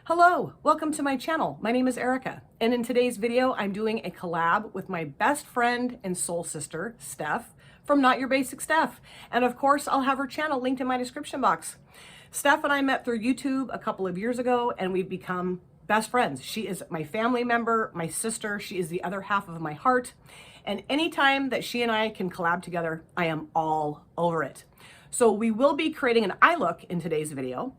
Hello, welcome to my channel. My name is Erica, and in today's video, I'm doing a collab with my best friend and soul sister, Steph, from Not Your Basic Steph. And of course, I'll have her channel linked in my description box. Steph and I met through YouTube a couple of years ago, and we've become best friends. She is my family member, my sister. She is the other half of my heart. And anytime that she and I can collab together, I am all over it. So we will be creating an eye look in today's video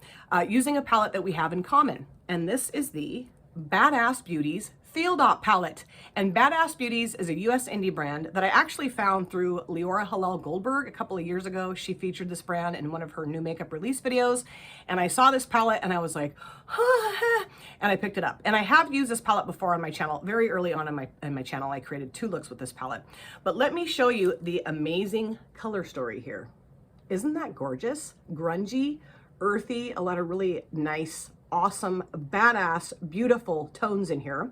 using a palette that we have in common. And this is the Badass Beauties Field Op palette. And Badass Beauties is a US indie brand that I actually found through Leora Halal Goldberg a couple of years ago. She featured this brand in one of her new makeup release videos. And I saw this palette and I was like, and I picked it up. And I have used this palette before on my channel. Very early on in my channel, I created 2 looks with this palette. But let me show you the amazing color story here. Isn't that gorgeous? Grungy, earthy, a lot of really nice, awesome, badass, beautiful tones in here.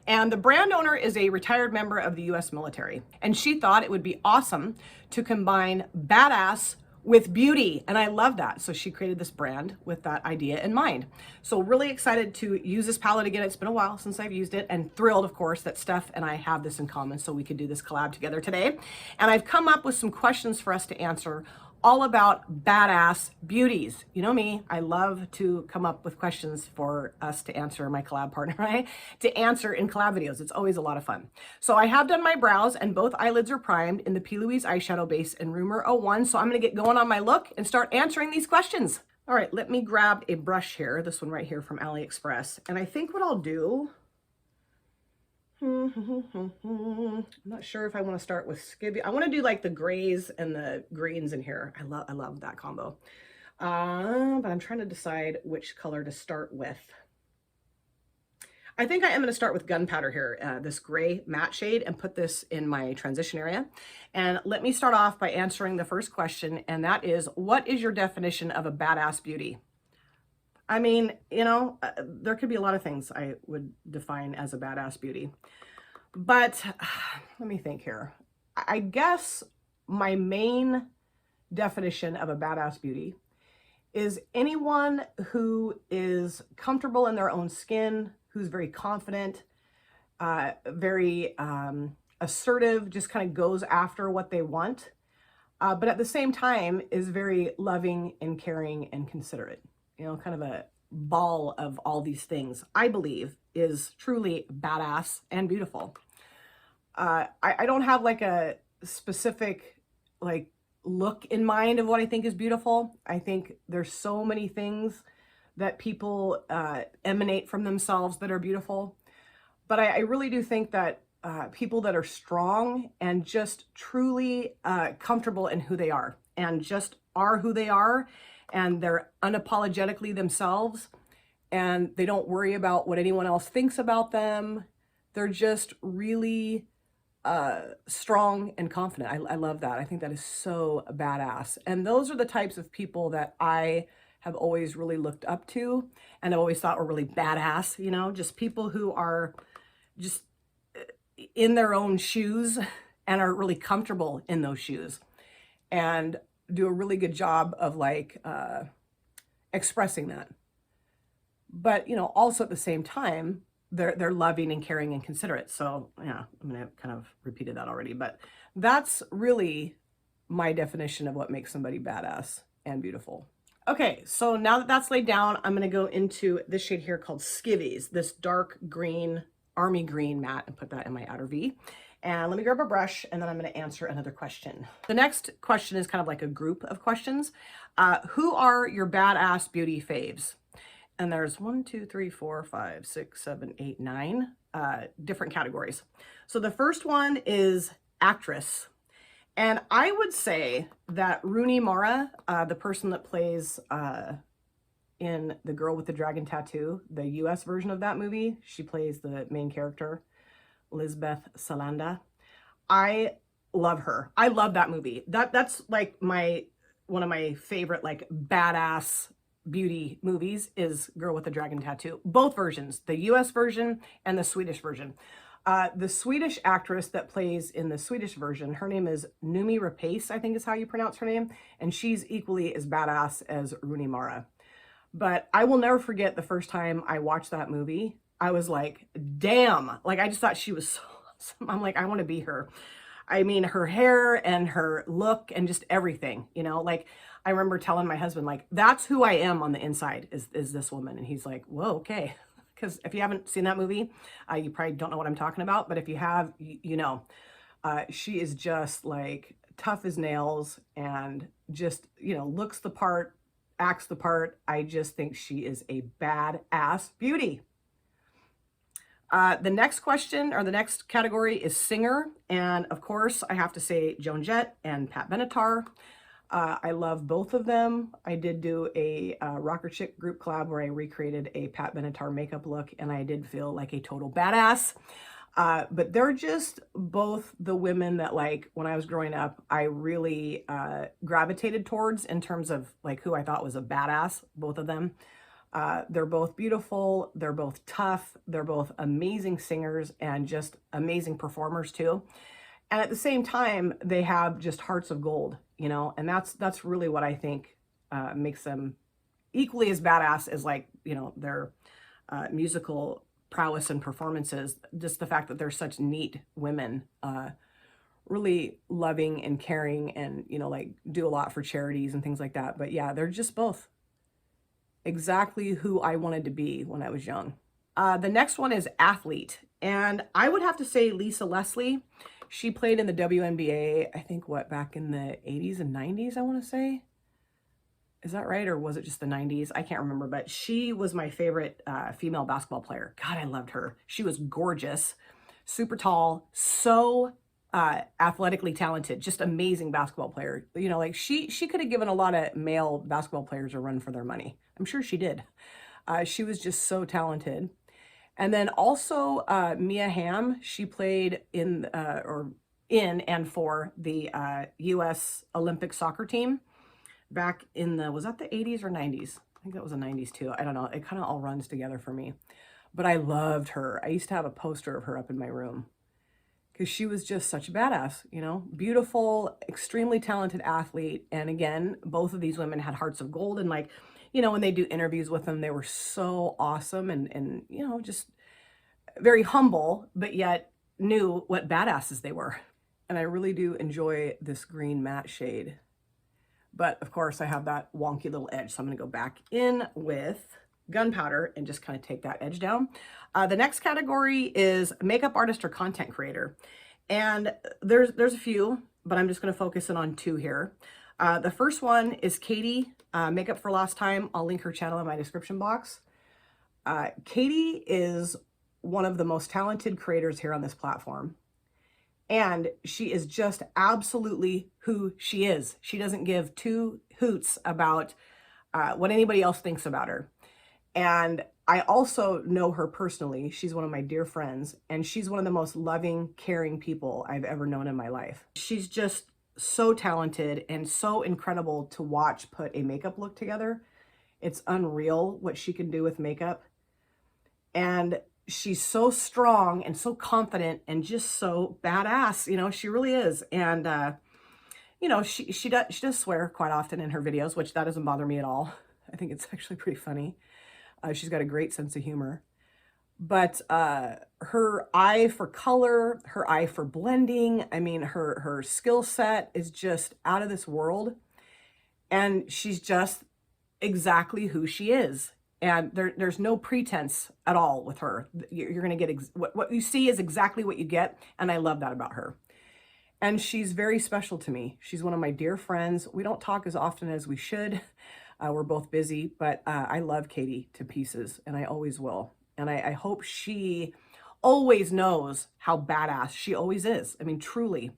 And the brand owner is a retired member of the US military. And she thought it would be awesome to combine badass with beauty. And I love that. So she created this brand with that idea in mind. So really excited to use this palette again. It's been a while since I've used it, and thrilled, of course, that Steph and I have this in common so we could do this collab together today. And I've come up with some questions for us to answer all about badass beauties. You know me, I love to come up with questions for us to answer, my collab partner, right? To answer in collab videos. It's always a lot of fun. So I have done my brows and both eyelids are primed in the P. Louise eyeshadow base in Rumor 01. So I'm gonna get going on my look and start answering these questions. All right, let me grab a brush here, this one right here from AliExpress. And I think what I'll do, I'm not sure if I want to start with skibby. I want to do like the grays and the greens in here. I love that combo. But I'm trying to decide which color to start with. I think I am going to start with gunpowder here, this gray matte shade, and put this in my transition area. And let me start off by answering the first question, and that is, what is your definition of a badass beauty? I mean, you know, there could be a lot of things I would define as a badass beauty. But let me think here. I guess my main definition of a badass beauty is anyone who is comfortable in their own skin, who's very confident, very assertive, just kind of goes after what they want, but at the same time is very loving and caring and considerate. You know, kind of a ball of all these things, I believe, is truly badass and beautiful. I don't have like a specific like look in mind of what I think is beautiful. I think there's so many things that people emanate from themselves that are beautiful. But I really do think that people that are strong and just truly comfortable in who they are and just are who they are, and they're unapologetically themselves, and they don't worry about what anyone else thinks about them. They're just really strong and confident. I love that. I think that is so badass. And those are the types of people that I have always really looked up to and I've always thought were really badass, you know, just people who are just in their own shoes and are really comfortable in those shoes and do a really good job of like expressing that. But, you know, also at the same time, they're loving and caring and considerate. So yeah, I'm gonna kind of repeated that already, but that's really my definition of what makes somebody badass and beautiful. Okay, so now that that's laid down, I'm gonna go into this shade here called Skivvies, this dark green, army green matte, and put that in my outer V. And let me grab a brush and then I'm going to answer another question. The next question is kind of like a group of questions. Who are your badass beauty faves? And there's 1, 2, 3, 4, 5, 6, 7, 8, 9 different categories. So the first one is actress. And I would say that Rooney Mara, the person that plays in The Girl with the Dragon Tattoo, the US version of that movie, she plays the main character, Lisbeth Salander. I love her. I love that movie. That's like one of my favorite like badass beauty movies is Girl with the Dragon Tattoo. Both versions, the US version and the Swedish version. The Swedish actress that plays in the Swedish version, her name is Numi Rapace, I think is how you pronounce her name. And she's equally as badass as Rooney Mara. But I will never forget the first time I watched that movie. I was like, damn. Like, I just thought she was so awesome. I'm like, I want to be her. I mean, her hair and her look and just everything, you know, like I remember telling my husband, like, that's who I am on the inside is this woman. And he's like, whoa, okay. Because if you haven't seen that movie, you probably don't know what I'm talking about. But if you have, you know, she is just like tough as nails and just, you know, looks the part, acts the part. I just think she is a badass beauty. The next question or the next category is singer. And of course, I have to say Joan Jett and Pat Benatar. I love both of them. I did do a Rocker Chick group collab where I recreated a Pat Benatar makeup look, and I did feel like a total badass. But they're just both the women that, like, when I was growing up, I really gravitated towards in terms of like who I thought was a badass, both of them. They're both beautiful. They're both tough. They're both amazing singers and just amazing performers too. And at the same time, they have just hearts of gold, you know, and that's really what I think makes them equally as badass as, like, you know, their musical prowess and performances. Just the fact that they're such neat women, really loving and caring and, you know, like do a lot for charities and things like that. But yeah, they're just both exactly who I wanted to be when I was young. The next one is athlete. And I would have to say Lisa Leslie. She played in the WNBA, I think, what, back in the 80s and 90s, I want to say. Is that right? Or was it just the 90s? I can't remember, but she was my favorite female basketball player. God, I loved her. She was gorgeous, super tall, so athletically talented, just amazing basketball player. You know, like she could have given a lot of male basketball players a run for their money. I'm sure she did. She was just so talented. And then also Mia Hamm, she played in and for the U.S. Olympic soccer team back in the, was that the 80s or 90s? I think that was the 90s too. I don't know. It kind of all runs together for me. But I loved her. I used to have a poster of her up in my room because she was just such a badass, you know, beautiful, extremely talented athlete. And again, both of these women had hearts of gold. And, like, you know, when they do interviews with them, they were so awesome and you know, just very humble, but yet knew what badasses they were. And I really do enjoy this green matte shade. But of course I have that wonky little edge. So I'm gonna go back in with gunpowder and just kind of take that edge down. The next category is makeup artist or content creator. And there's a few, but I'm just gonna focus in on two here. The first one is Katie, Makeup for Last Time. I'll link her channel in my description box. Katie is one of the most talented creators here on this platform. And she is just absolutely who she is. She doesn't give two hoots about what anybody else thinks about her. And I also know her personally. She's one of my dear friends, and she's one of the most loving, caring people I've ever known in my life. She's just so talented and so incredible to watch put a makeup look together. It's unreal what she can do with makeup. And she's so strong and so confident and just so badass, you know, she really is. And you know, she does swear quite often in her videos, which that doesn't bother me at all. I think it's actually pretty funny. She's got a great sense of humor. But her eye for color, her eye for blending, I mean, her skill set is just out of this world. And she's just exactly who she is. And there's no pretense at all with her. You're going to get what you see is exactly what you get. And I love that about her. And she's very special to me. She's one of my dear friends. We don't talk as often as we should. We're both busy, but I love Katie to pieces, and I always will. And I hope she always knows how badass she always is. I mean, truly.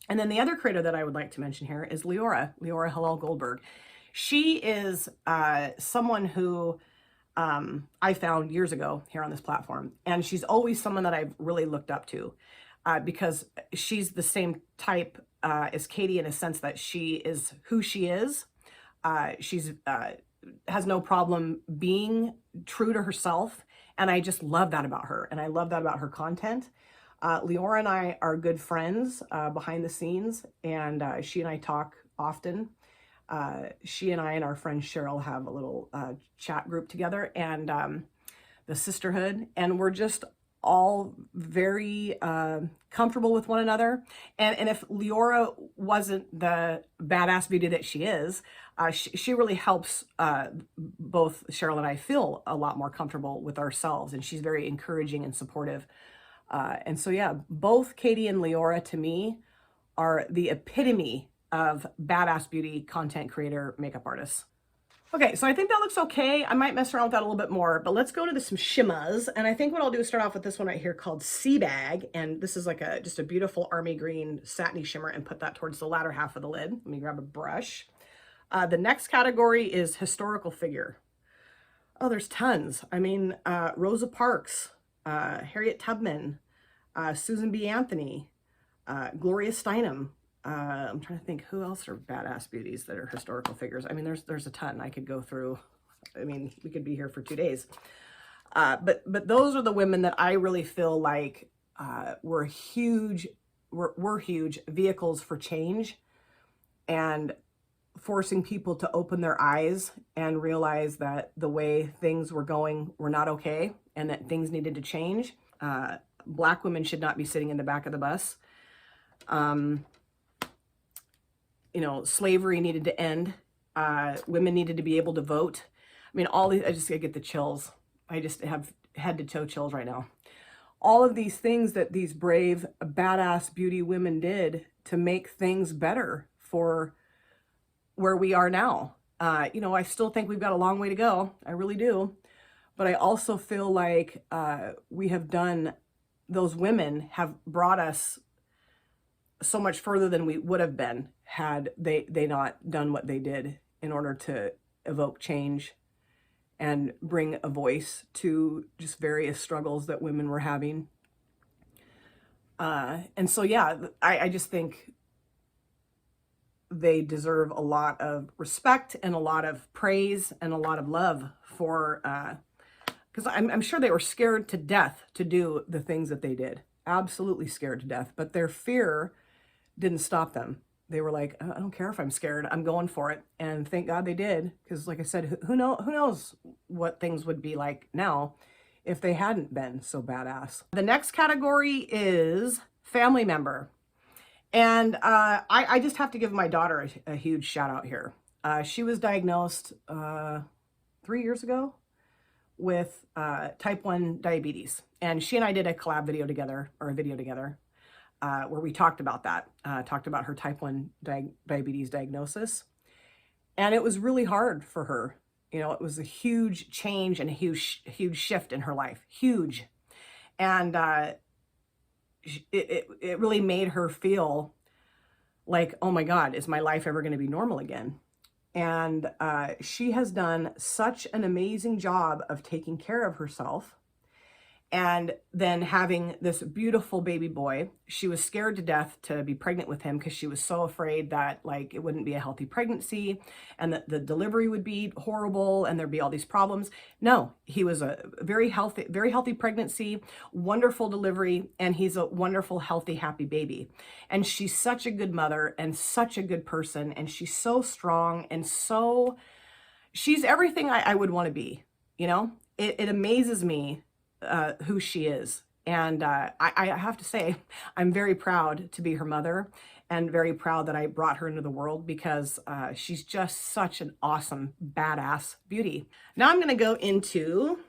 And then the other creator that I would like to mention here is Leora Hillel Goldberg. She is someone who I found years ago here on this platform. And she's always someone that I've really looked up to because she's the same type as Katie in a sense that she is who she is. She's has no problem being true to herself. And I just love that about her. And I love that about her content. Leora and I are good friends behind the scenes, and she and I talk often. She and I and our friend Cheryl have a little chat group together, and the sisterhood, and we're just all very comfortable with one another. And if Leora wasn't the badass beauty that she is, she really helps both Cheryl and I feel a lot more comfortable with ourselves, and she's very encouraging and supportive. And so, yeah, both Katie and Leora to me are the epitome of badass beauty content creator makeup artists. Okay, so I think that looks okay. I might mess around with that a little bit more, but let's go to some shimmers. And I think what I'll do is start off with this one right here called Sea Bag. And this is like just a beautiful army green satiny shimmer, and put that towards the latter half of the lid. Let me grab a brush. The next category is historical figure. Oh, there's tons. I mean, Rosa Parks, Harriet Tubman, Susan B. Anthony, Gloria Steinem. I'm trying to think who else are badass beauties that are historical figures. I mean, there's a ton I could go through. I mean, we could be here for 2 days. But those are the women that I really feel like were huge vehicles for change, and forcing people to open their eyes and realize that the way things were going were not okay, and that things needed to change. Black women should not be sitting in the back of the bus. You know, slavery needed to end. Women needed to be able to vote. I mean, all these, I get the chills. I just have head to toe chills right now. All of these things that these brave, badass beauty women did to make things better for where we are now. You know, I still think we've got a long way to go. I really do. But I also feel like those women have brought us so much further than we would have been had they not done what they did in order to evoke change and bring a voice to just various struggles that women were having. And so, yeah, I just think they deserve a lot of respect and a lot of praise and a lot of love for, because I'm sure they were scared to death to do the things that they did. Absolutely scared to death, but their fear didn't stop them. They were like, I don't care if I'm scared, I'm going for it. And thank God they did, because like I said, who knows what things would be like now if they hadn't been so badass. The next category is family member. And I just have to give my daughter a huge shout out here. She was diagnosed 3 years ago with type 1 diabetes. And she and I did a collab video together, or a video together, where we talked about that, talked about her type 1 diabetes diagnosis. And it was really hard for her. You know, it was a huge change and a huge shift in her life, huge. And it really made her feel like, oh my God, is my life ever going to be normal again? And she has done such an amazing job of taking care of herself, and then having this beautiful baby boy. She was scared to death to be pregnant with him because she was so afraid that like it wouldn't be a healthy pregnancy and that the delivery would be horrible and there'd be all these problems. No, he was a very healthy pregnancy, wonderful delivery, and he's a wonderful, healthy, happy baby. And she's such a good mother and such a good person, and she's so strong, and she's everything I would want to be. You know, it amazes me who she is. And I have to say, I'm very proud to be her mother, and very proud that I brought her into the world, because she's just such an awesome, badass beauty. Now I'm going to go into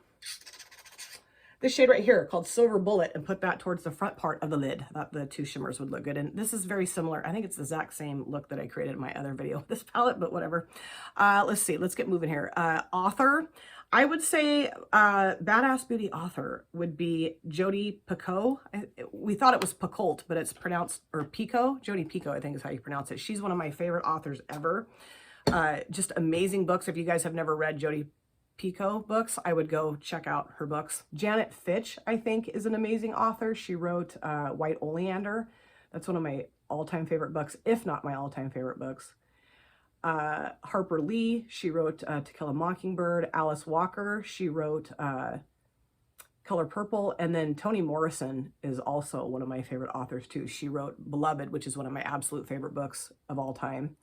this shade right here called Silver Bullet, and put that towards the front part of the lid. Thought the two shimmers would look good. And this is very similar. I think it's the exact same look that I created in my other video with this palette, but whatever. Let's see. Let's get moving here. Author. I would say badass beauty author would be Jodi Picoult. We thought it was Picoult, but it's pronounced, or Pico. Jodi Picoult, I think is how you pronounce it. She's one of my favorite authors ever. Just amazing books. If you guys have never read Jodi Picoult books, I would go check out her books. Janet Fitch, I think, is an amazing author. She wrote White Oleander. That's one of my all-time favorite books, if not my all-time favorite books. Harper Lee, she wrote To Kill a Mockingbird. Alice Walker, she wrote Color Purple. And then Toni Morrison is also one of my favorite authors too. She wrote Beloved, which is one of my absolute favorite books of all time.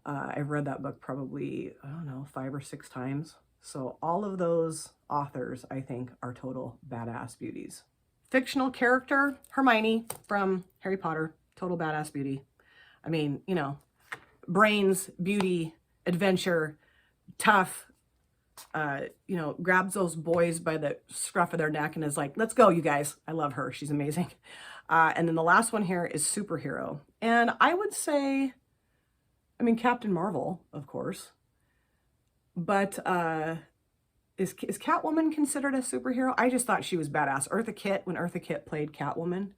I've read that book probably, I don't know, 5 or 6 times. So all of those authors, I think, are total badass beauties. Fictional character, Hermione from Harry Potter, total badass beauty. I mean, you know, brains, beauty, adventure, tough, you know, grabs those boys by the scruff of their neck and is like, let's go, you guys. I love her. She's amazing. And then the last one here is superhero. And I would say, I mean, Captain Marvel, of course. But is Catwoman considered a superhero? I just thought she was badass. Eartha Kitt, when Eartha Kitt played Catwoman,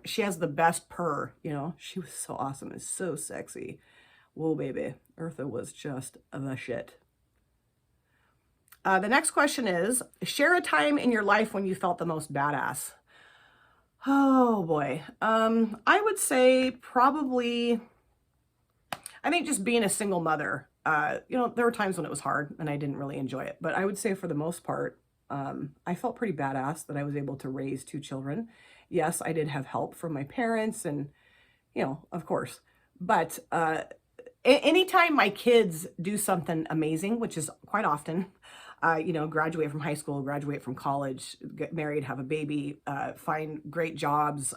she has the best purr, you know? She was so awesome and so sexy. Whoa, baby. Eartha was just the shit. The next question is, share a time in your life when you felt the most badass. Oh, boy. I would say probably, I think just being a single mother. You know, there were times when it was hard and I didn't really enjoy it. But I would say for the most part, I felt pretty badass that I was able to raise 2 children. Yes, I did have help from my parents and, you know, of course. But anytime my kids do something amazing, which is quite often, you know, graduate from high school, graduate from college, get married, have a baby, find great jobs.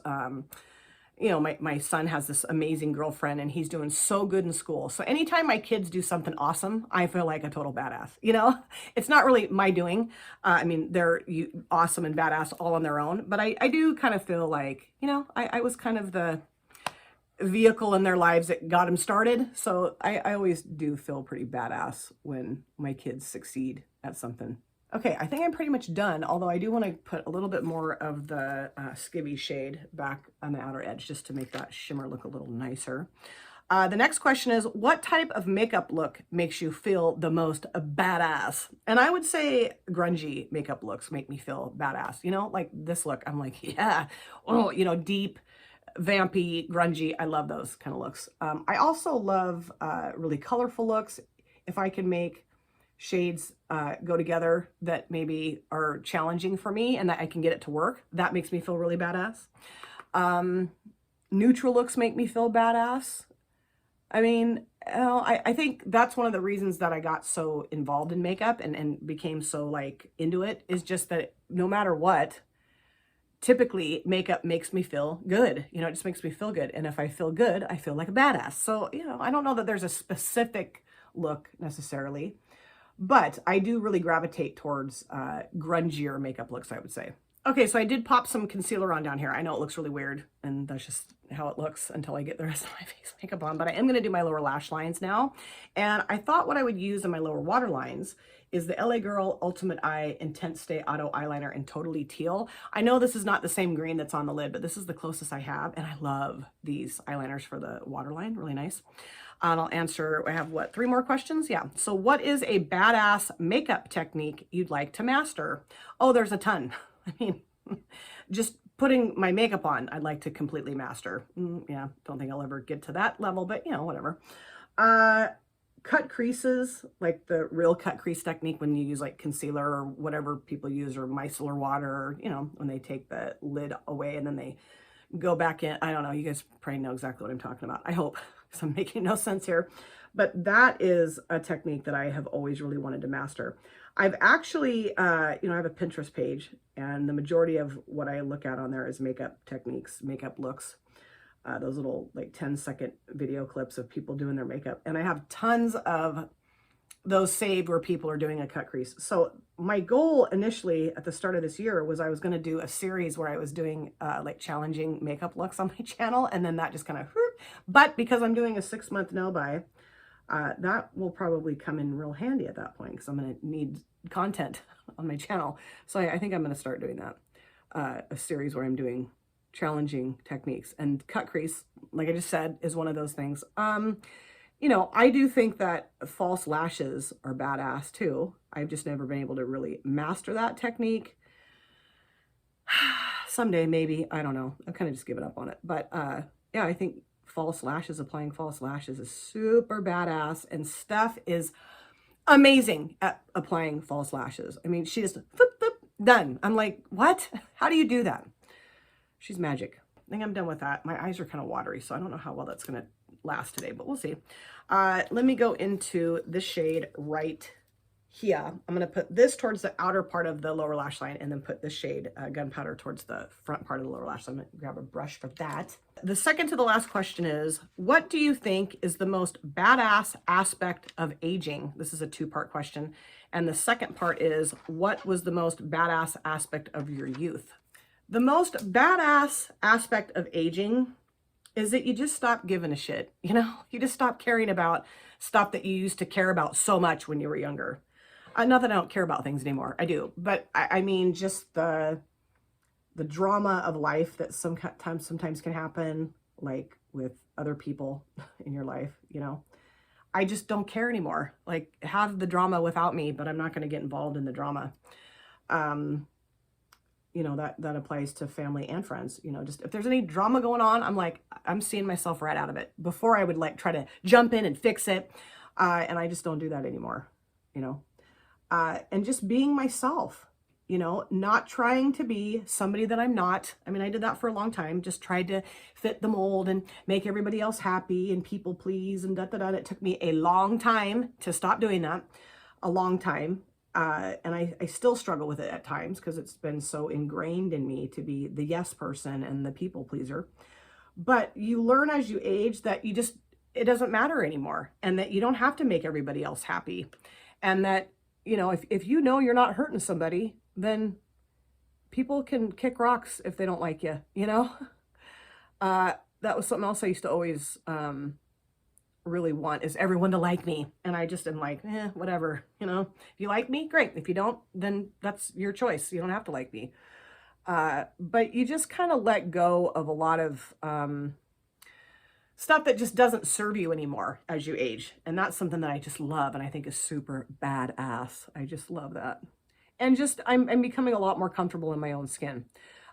You know, my son has this amazing girlfriend and he's doing so good in school. So anytime my kids do something awesome, I feel like a total badass. You know, it's not really my doing. I mean, they're awesome and badass all on their own. But I do kind of feel like, you know, I was kind of the vehicle in their lives that got them started. So I always do feel pretty badass when my kids succeed at something. Okay, I think I'm pretty much done, although I do want to put a little bit more of the Skibby shade back on the outer edge just to make that shimmer look a little nicer. The next question is, what type of makeup look makes you feel the most badass? And I would say grungy makeup looks make me feel badass. You know, like this look, I'm like, yeah, oh, you know, deep, vampy, grungy. I love those kind of looks. I also love really colorful looks. If I can make shades go together that maybe are challenging for me and that I can get it to work, that makes me feel really badass. Neutral looks make me feel badass. I mean, I think that's one of the reasons that I got so involved in makeup and became so like into it, is just that no matter what, typically makeup makes me feel good. You know, it just makes me feel good. And if I feel good, I feel like a badass. So, you know, I don't know that there's a specific look necessarily, but I do really gravitate towards grungier makeup looks, I would say. Okay, so I did pop some concealer on down here. I know it looks really weird, and that's just how it looks until I get the rest of my face makeup on, but I am gonna do my lower lash lines now. And I thought what I would use in my lower water lines is the LA Girl Ultimate Eye Intense Stay Auto Eyeliner in Totally Teal. I know this is not the same green that's on the lid, but this is the closest I have, and I love these eyeliners for the waterline, really nice. And I'll answer, I have what, 3 more questions? Yeah. So what is a badass makeup technique you'd like to master? Oh, there's a ton. I mean, just putting my makeup on, I'd like to completely master. Yeah, don't think I'll ever get to that level, but you know, whatever. Cut creases, like the real cut crease technique when you use like concealer or whatever people use, or micellar water, or, you know, when they take the lid away and then they go back in. I don't know. You guys probably know exactly what I'm talking about. I hope, because I'm making no sense here. But that is a technique that I have always really wanted to master. I've actually, you know, I have a Pinterest page, and the majority of what I look at on there is makeup techniques, makeup looks, those little like 10-second video clips of people doing their makeup. And I have tons of those saved where people are doing a cut crease. So my goal initially at the start of this year was I was going to do a series where I was doing like challenging makeup looks on my channel, and then that just kind of, but because I'm doing a 6-month no buy, that will probably come in real handy at that point, because I'm going to need content on my channel. So I think I'm going to start doing that, a series where I'm doing challenging techniques. And cut crease, like I just said, is one of those things. You know, I do think that false lashes are badass too. I've just never been able to really master that technique. Someday, maybe, I don't know. I've kind of just given up on it. But yeah, I think false lashes, applying false lashes is super badass. And Steph is amazing at applying false lashes. I mean, she just, Done. I'm like, what? How do you do that? She's magic. I think I'm done with that. My eyes are kind of watery, so I don't know how well that's going to last today, but we'll see. Let me go into this shade right here. I'm going to put this towards the outer part of the lower lash line and then put this shade, Gunpowder, towards the front part of the lower lash line. I'm going to grab a brush for that. The second to the last question is, what do you think is the most badass aspect of aging? This is a two-part question. And the second part is, what was the most badass aspect of your youth? The most badass aspect of aging is that you just stop giving a shit. You know, you just stop caring about stuff that you used to care about so much when you were younger. Not that I don't care about things anymore. I do. But I mean, just the drama of life that sometimes can happen, like with other people in your life, you know. I just don't care anymore. Like, have the drama without me, but I'm not going to get involved in the drama. You know, that applies to family and friends. You know, just if there's any drama going on, I'm like, I'm seeing myself right out of it. Before I would like try to jump in and fix it. And I just don't do that anymore, you know. And just being myself, you know, not trying to be somebody that I'm not. I mean, I did that for a long time, just tried to fit the mold and make everybody else happy and people please and da-da-da. It took me a long time to stop doing that, a long time. And I still struggle with it at times because it's been so ingrained in me to be the yes person and the people pleaser. But you learn as you age that it doesn't matter anymore, and that you don't have to make everybody else happy. And that, you know, if you know you're not hurting somebody, then people can kick rocks if they don't like you, you know? That was something else I used to always really want, is everyone to like me. And I just am like, whatever, you know? If you like me, great. If you don't, then that's your choice. You don't have to like me. But you just kind of let go of a lot of stuff that just doesn't serve you anymore as you age. And that's something that I just love and I think is super badass. I just love that. And just, I'm becoming a lot more comfortable in my own skin.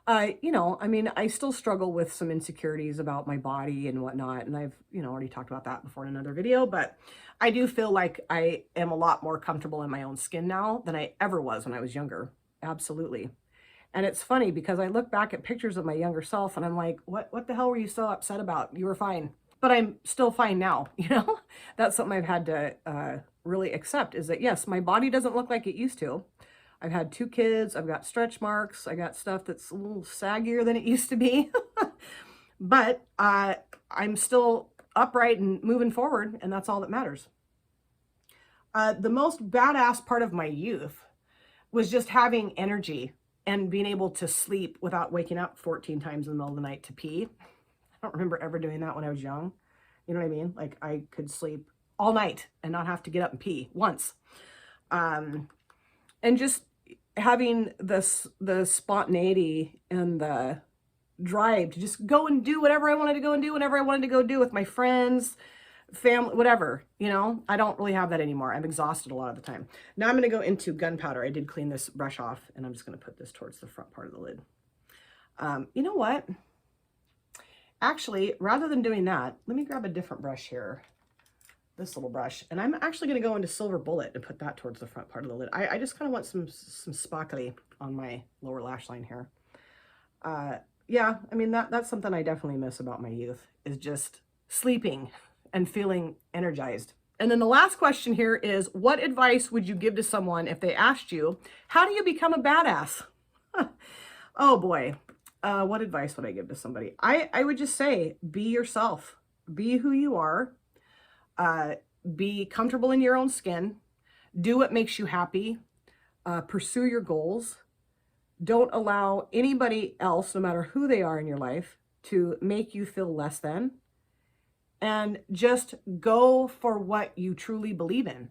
You know, I mean, I still struggle with some insecurities about my body and whatnot. And I've, you know, already talked about that before in another video, but I do feel like I am a lot more comfortable in my own skin now than I ever was when I was younger. Absolutely. And it's funny because I look back at pictures of my younger self and I'm like, what the hell were you so upset about? You were fine. But I'm still fine now, you know? That's something I've had to really accept, is that, yes, my body doesn't look like it used to. I've had 2 kids. I've got stretch marks. I got stuff that's a little saggier than it used to be. But I'm still upright and moving forward, and that's all that matters. The most badass part of my youth was just having energy and being able to sleep without waking up 14 times in the middle of the night to pee. I don't remember ever doing that when I was young. You know what I mean? Like, I could sleep all night and not have to get up and pee once. And just having the spontaneity and the drive to just go and do whatever I wanted to go and do whenever I wanted to go do with my friends, family, whatever, you know. I don't really have that anymore. I'm exhausted a lot of the time. Now I'm going to go into Gunpowder. I did clean this brush off, and I'm just going to put this towards the front part of the lid. You know what? Actually, rather than doing that, let me grab a different brush here. This little brush, and I'm actually going to go into Silver Bullet and put that towards the front part of the lid. I just kind of want some sparkly on my lower lash line here. Yeah, I mean, that's something I definitely miss about my youth, is just sleeping and feeling energized. And then the last question here is, what advice would you give to someone if they asked you, how do you become a badass? Oh boy. What advice would I give to somebody? I would just say, be yourself. Be who you are. Be comfortable in your own skin. Do what makes you happy. Pursue your goals. Don't allow anybody else, no matter who they are in your life, to make you feel less than. And just go for what you truly believe in.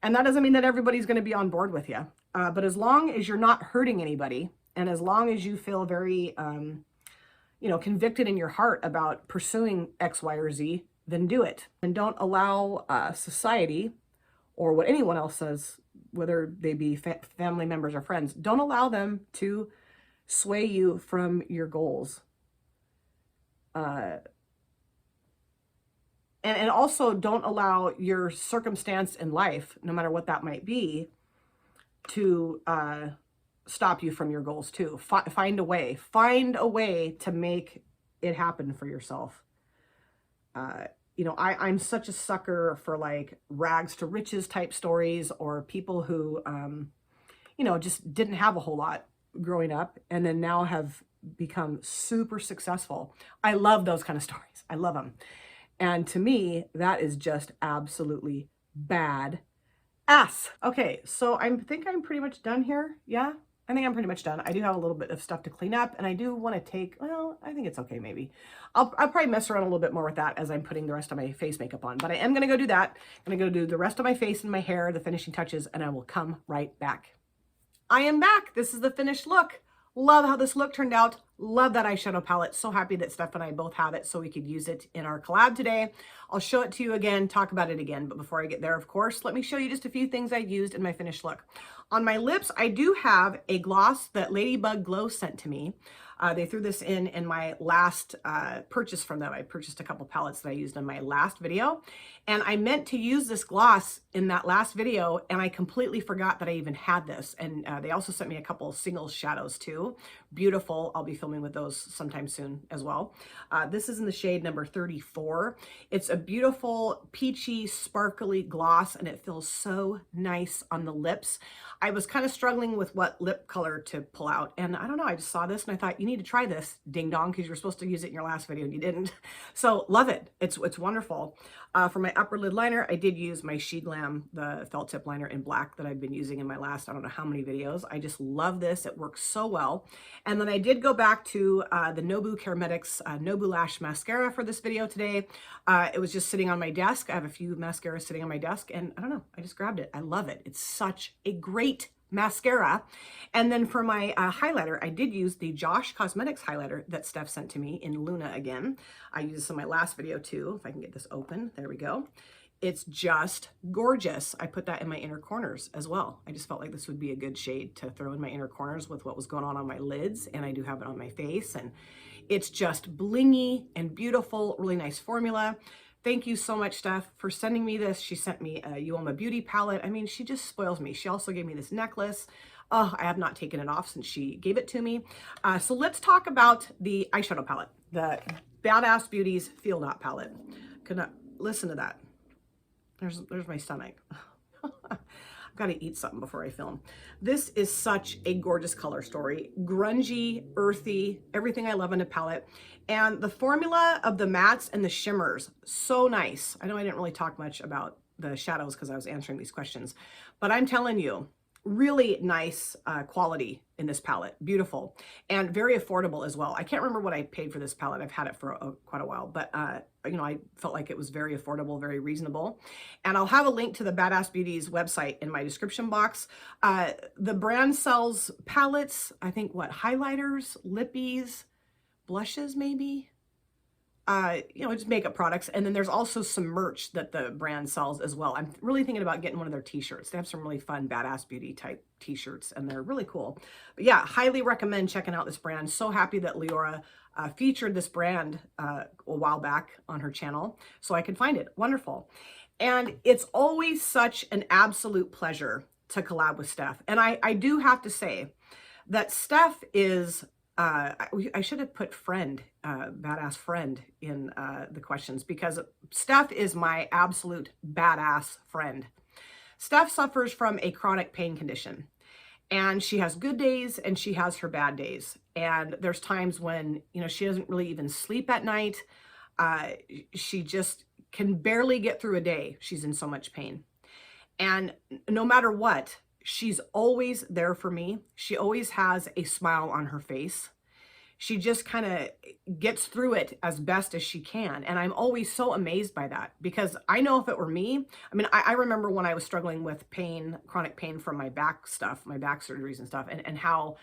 And that doesn't mean that everybody's going to be on board with you. But as long as you're not hurting anybody, and as long as you feel very, you know, convicted in your heart about pursuing X, Y, or Z, then do it. And don't allow society or what anyone else says, whether they be family members or friends, don't allow them to sway you from your goals. And also don't allow your circumstance in life, no matter what that might be, to stop you from your goals too. Find a way to make it happen for yourself. You know, I'm such a sucker for like rags to riches type stories, or people who, you know, just didn't have a whole lot growing up and then now have become super successful. I love those kind of stories. I love them. And to me, that is just absolutely bad ass. Okay, so I think I'm pretty much done here. Yeah, I think I'm pretty much done. I do have a little bit of stuff to clean up, and I do want to take, well, I think it's okay maybe. I'll probably mess around a little bit more with that as I'm putting the rest of my face makeup on, but I am going to go do that. I'm going to go do the rest of my face and my hair, the finishing touches, and I will come right back. I am back. This is the finished look. Love how this look turned out. Love that eyeshadow palette. So happy that Steph and I both have it so we could use it in our collab today. I'll show it to you again, talk about it again. But before I get there, of course, let me show you just a few things I used in my finished look. On my lips, I do have a gloss that Ladybug Glow sent to me. They threw this in my last purchase from them. I purchased a couple palettes that I used in my last video. And I meant to use this gloss in that last video, and I completely forgot that I even had this. And they also sent me a couple single shadows too. Beautiful. I'll be filming with those sometime soon as well. This is in the shade number 34. It's a beautiful, peachy, sparkly gloss, and it feels so nice on the lips. I was kind of struggling with what lip color to pull out. And I don't know, I just saw this and I thought, you need to try this, ding dong, because you were supposed to use it in your last video and you didn't. So love it. It's wonderful. For my upper lid liner, I did use my She Glam, the felt tip liner in black that I've been using in my last, I don't know how many videos. I just love this. It works so well. And then I did go back to the Nobu Cosmetics Nobu Lash Mascara for this video today. It was just sitting on my desk. I have a few mascaras sitting on my desk, and I don't know, I just grabbed it. I love it. It's such a great mascara. And then for my highlighter, I did use the Josh Cosmetics highlighter that Steph sent to me in Luna again. I used this in my last video too. If I can get this open, there we go. It's just gorgeous. I put that in my inner corners as well. I just felt like this would be a good shade to throw in my inner corners with what was going on my lids, and I do have it on my face, and it's just blingy and beautiful, really nice formula. Thank you so much, Steph, for sending me this. She sent me a Uoma Beauty palette. I mean, she just spoils me. She also gave me this necklace. Oh, I have not taken it off since she gave it to me. So let's talk about the eyeshadow palette, the Badass Beauties Field Op palette. Listen to that. There's my stomach. I've got to eat something before I film. This is such a gorgeous color story. Grungy, earthy, everything I love in a palette. And the formula of the mattes and the shimmers, so nice. I know I didn't really talk much about the shadows because I was answering these questions, but I'm telling you, really nice quality in this palette. Beautiful and very affordable as well. I can't remember what I paid for this palette. I've had it for quite a while, but you know, I felt like it was very affordable, very reasonable. And I'll have a link to the Badass Beauties website in my description box. The brand sells palettes, I think, what, highlighters, lippies, blushes maybe, you know, just makeup products. And then there's also some merch that the brand sells as well. I'm really thinking about getting one of their t-shirts. They have some really fun Badass Beauty type t-shirts, and they're really cool. But yeah, highly recommend checking out this brand. So happy that Leora featured this brand a while back on her channel so I could find it. Wonderful. And it's always such an absolute pleasure to collab with Steph. And I do have to say that Steph is, I should have put friend, badass friend in the questions, because Steph is my absolute badass friend. Steph suffers from a chronic pain condition, and she has good days and she has her bad days. And there's times when, you know, she doesn't really even sleep at night. She just can barely get through a day. She's in so much pain. And no matter what, she's always there for me. She always has a smile on her face. She just kind of gets through it as best as she can. And I'm always so amazed by that, because I know if it were me, I mean, I remember when I was struggling with pain, chronic pain from my back stuff, my back surgeries and stuff, and how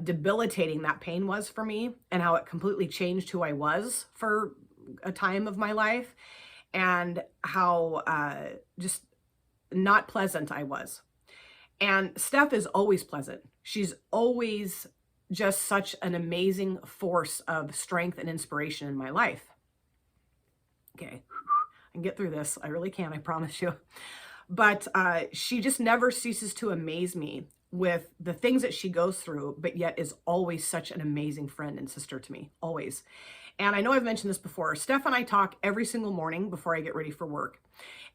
debilitating that pain was for me, and how it completely changed who I was for a time of my life, and how just not pleasant I was. And Steph is always pleasant. She's always just such an amazing force of strength and inspiration in my life. Okay, I can get through this. I really can, I promise you. But she just never ceases to amaze me with the things that she goes through, but yet is always such an amazing friend and sister to me, always. And I know I've mentioned this before. Steph and I talk every single morning before I get ready for work.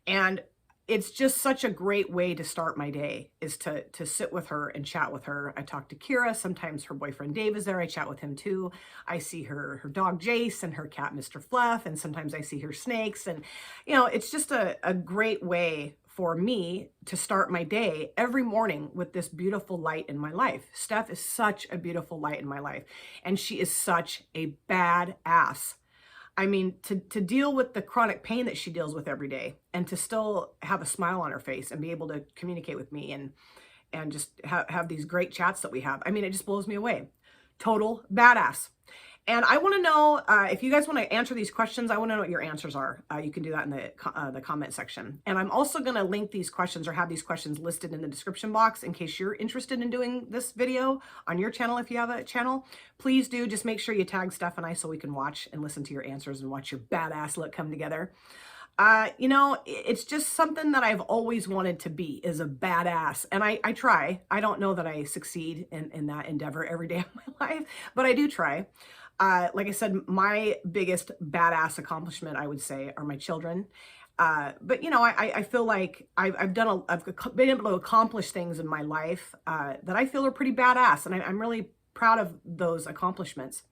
And it's just such a great way to start my day, is to sit with her and chat with her. I talk to Kira. Sometimes her boyfriend Dave is there. I chat with him too. I see her dog Jace and her cat Mr. Fluff. And sometimes I see her snakes. And, you know, it's just a great way for me to start my day every morning with this beautiful light in my life. Steph is such a beautiful light in my life. And she is such a badass. I mean, to deal with the chronic pain that she deals with every day and to still have a smile on her face and be able to communicate with me and just have these great chats that we have. I mean, it just blows me away. Total badass. And I want to know, if you guys want to answer these questions, I want to know what your answers are. You can do that in the comment section. And I'm also going to link these questions or have these questions listed in the description box in case you're interested in doing this video on your channel. If you have a channel, please do. Just make sure you tag Steph and I so we can watch and listen to your answers and watch your badass look come together. You know, it's just something that I've always wanted to be, is a badass. And I try. I don't know that I succeed in that endeavor every day of my life, but I do try. Like I said, my biggest badass accomplishment, I would say, are my children. But you know, I feel like I've been able to accomplish things in my life that I feel are pretty badass, and I'm really proud of those accomplishments.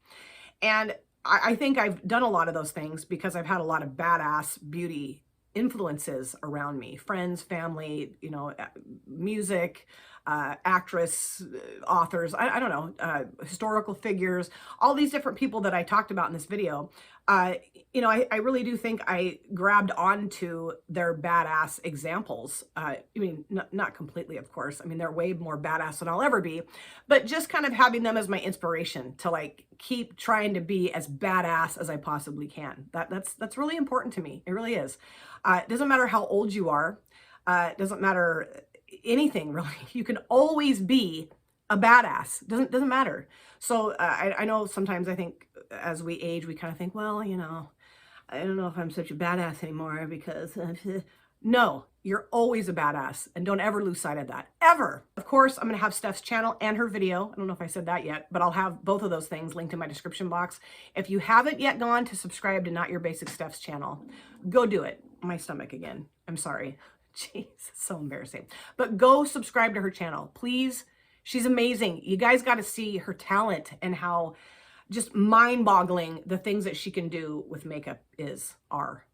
And I think I've done a lot of those things because I've had a lot of badass beauty influences around me, friends, family, you know, music, actress, authors, I don't know, historical figures, all these different people that I talked about in this video. You know, I really do think I grabbed onto their badass examples. I mean, not completely, of course. I mean, they're way more badass than I'll ever be, but just kind of having them as my inspiration to like keep trying to be as badass as I possibly can. That's really important to me. It really is. It doesn't matter how old you are. It doesn't matter anything really. You can always be a badass. Doesn't matter. So I know sometimes I think as we age, we kind of think, well, you know, I don't know if I'm such a badass anymore because no, you're always a badass, and don't ever lose sight of that, ever. Of course, I'm going to have Steph's channel and her video. I don't know if I said that yet, but I'll have both of those things linked in my description box. If you haven't yet gone to subscribe to Not Your Basic Steph's channel, go do it. My stomach again. I'm sorry. Jeez, it's so embarrassing. But go subscribe to her channel, please. She's amazing. You guys got to see her talent and how just mind-boggling the things that she can do with makeup are.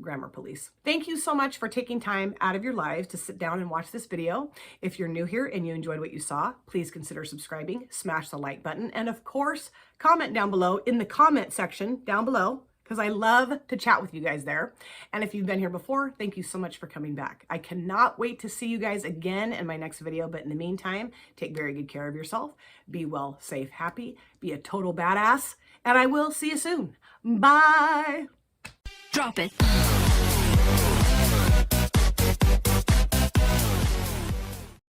Grammar police. Thank you so much for taking time out of your lives to sit down and watch this video. If you're new here and you enjoyed what you saw, please consider subscribing, smash the like button, and of course, comment down below in the comment section down below, because I love to chat with you guys there. And if you've been here before, thank you so much for coming back. I cannot wait to see you guys again in my next video, but in the meantime, take very good care of yourself. Be well, safe, happy, be a total badass, and I will see you soon. Bye! Drop it.